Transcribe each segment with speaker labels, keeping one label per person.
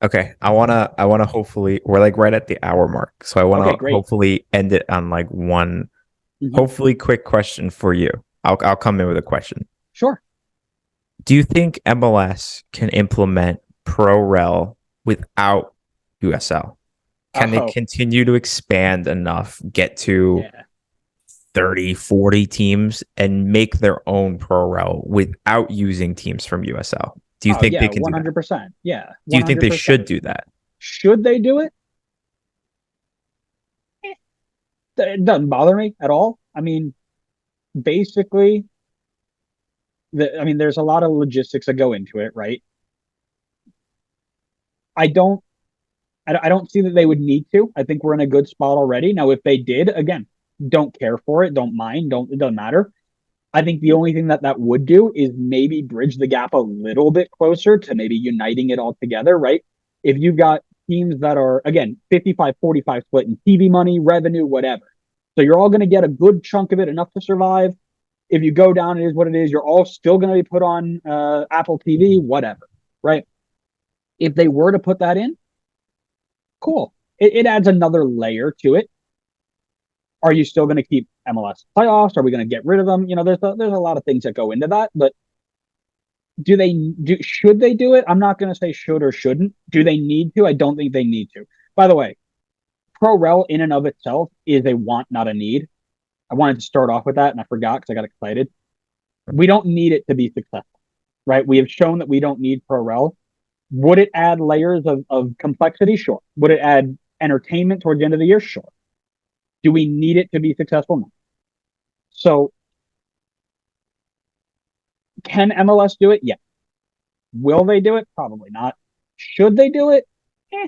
Speaker 1: Okay, I wanna hopefully we're like right at the hour mark, so I
Speaker 2: Okay,
Speaker 1: wanna
Speaker 2: great.
Speaker 1: hopefully end it on like one
Speaker 2: Hmm.
Speaker 1: hopefully quick question for you. I'll come in with a question.
Speaker 2: Sure.
Speaker 1: Do you think MLS can implement Pro Rel without USL? Can they
Speaker 2: Oh,
Speaker 1: continue to expand enough, get to
Speaker 2: yeah.
Speaker 1: 30, 40 teams and make their own Pro Rel without using teams from USL? Do you
Speaker 2: Oh,
Speaker 1: think
Speaker 2: yeah,
Speaker 1: they can do that?
Speaker 2: 100%. Yeah,
Speaker 1: Do you think they
Speaker 2: 100%.
Speaker 1: should do that?
Speaker 2: Should they do it? Eh, It doesn't bother me at all. I mean, basically, there's a lot of logistics that go into it, right? I don't, I don't see that they would need to. I think we're in a good spot already. Now, if they did, again, don't care for it, don't mind, don't, it doesn't matter. I think the only thing that that would do is maybe bridge the gap a little bit closer to maybe uniting it all together, right? If you've got teams that are, again, 55-45 split in TV money, revenue, whatever. So you're all going to get a good chunk of it, enough to survive. If you go down, it is what it is. You're all still going to be put on Apple TV, whatever, right? If they were to put that in, cool. It adds another layer to it. Are you still going to keep MLS playoffs? Are we going to get rid of them? There's a lot of things that go into that, but do they do should they do it? I'm not going to say should or shouldn't. Do they need to? I don't think they need to. By the way, Pro Rel in and of itself is a want, not a need. I wanted to start off with that and I forgot because I got excited. We don't need it to be successful, right? We have shown that we don't need Pro Rel. Would it add layers of complexity? Sure. Would it add entertainment towards the end of the year? Sure. Do we need it to be successful? No. So can MLS do it? Yeah. Will they do it? Probably not. Should they do it? Eh,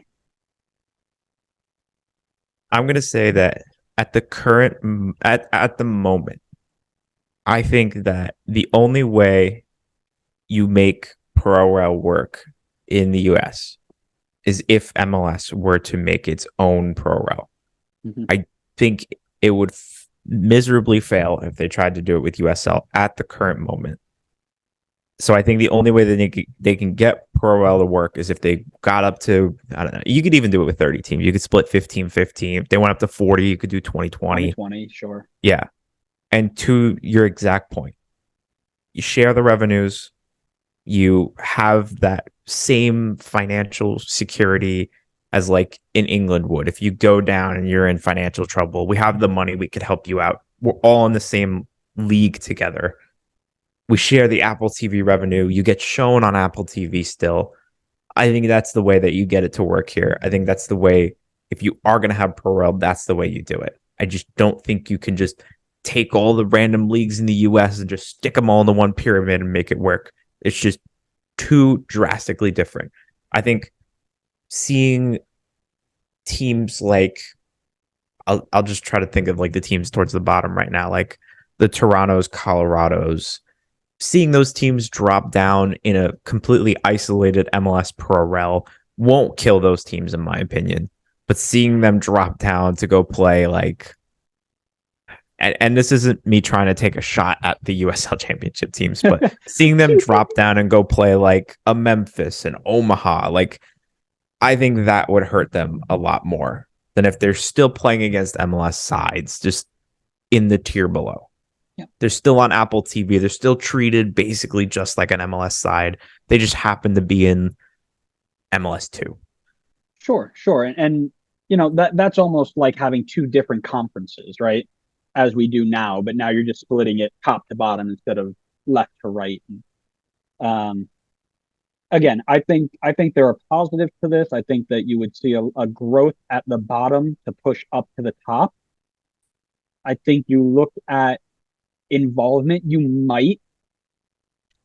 Speaker 1: I'm going to say that at the moment, I think that the only way you make Pro Rel work in the US is if MLS were to make its own Pro Rel.
Speaker 2: mhm.
Speaker 1: I think it would miserably fail if they tried to do it with USL at the current moment. So I think the only way that they can get Pro Rel to work is if they got up to, I don't know, you could even do it with 30 teams. You could split 15-15. If they went up to 40, you could do 20-20.
Speaker 2: 2020, sure.
Speaker 1: Yeah. And to your exact point, you share the revenues, you have that same financial security as like in England would. If you go down and you're in financial trouble, we have the money, we could help you out. We're all in the same league together. We share the Apple TV revenue. You get shown on Apple TV still. I think that's the way that you get it to work here. I think that's the way, if you are going to have Pro Rel, that's the way you do it. I just don't think you can just take all the random leagues in the US and just stick them all into one pyramid and make it work. It's just too drastically different. I think seeing teams like, I'll just try to think of like the teams towards the bottom right now, like the Torontos, Colorados, seeing those teams drop down in a completely isolated MLS Pro Rel won't kill those teams, in my opinion. But seeing them drop down to go play like, and this isn't me trying to take a shot at the USL championship teams, but seeing them drop down and go play like a Memphis and Omaha, like I think that would hurt them a lot more than if they're still playing against MLS sides, just in the tier below.
Speaker 2: Yeah,
Speaker 1: They're still on Apple TV. They're still treated basically just like an MLS side. They just happen to be in MLS 2.
Speaker 2: sure, sure. And that's almost like having two different conferences, right? As we do now, but now you're just splitting it top to bottom instead of left to right. Um, Again, I think there are positives to this. I think that you would see a growth at the bottom to push up to the top. I think you look at involvement, you might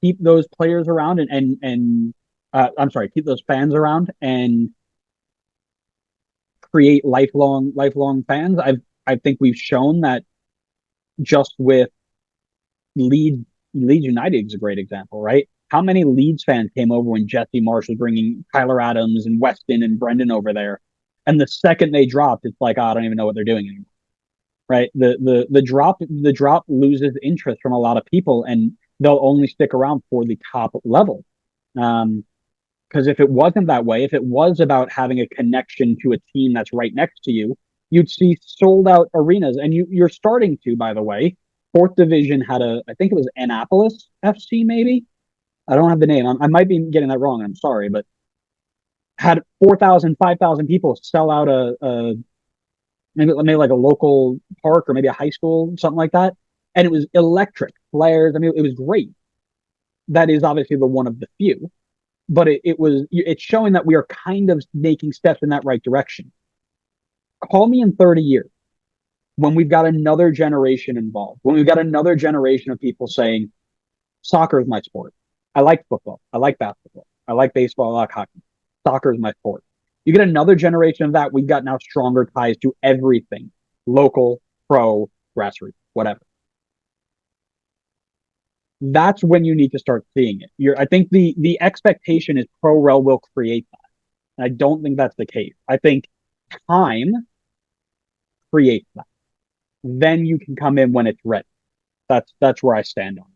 Speaker 2: keep those players around and I'm sorry, keep those fans around and create lifelong fans. I think we've shown that just with Leeds Leeds United is a great example, right? How many Leeds fans came over when Jesse Marsh was bringing Tyler Adams and Weston and Brendan over there, and the second they dropped, it's like, oh, I don't even know what they're doing anymore, right? The drop loses interest from a lot of people, and they'll only stick around for the top level. Um, Because if it wasn't that way, if it was about having a connection to a team that's right next to you, you'd see sold out arenas. And you're starting to, by the way. Fourth division had I think it was Annapolis FC, maybe. I don't have the name. I might be getting that wrong. I'm sorry, but had 4,000, 5,000 people sell out maybe like a local park or maybe a high school, something like that. And it was electric flares. I mean, it was great. That is obviously the one of the few, but it's showing that we are kind of making steps in that right direction. Call me in 30 years when we've got another generation involved, when we've got another generation of people saying, soccer is my sport. I like football. I like basketball. I like baseball. I like hockey. Soccer is my sport. You get another generation of that, we've got now stronger ties to everything local, pro, grassroots, whatever. That's when you need to start seeing it. I think the expectation is Pro Rel will create that. And I don't think that's the case. I think time creates that. Then you can come in when it's ready. That's where I stand on it.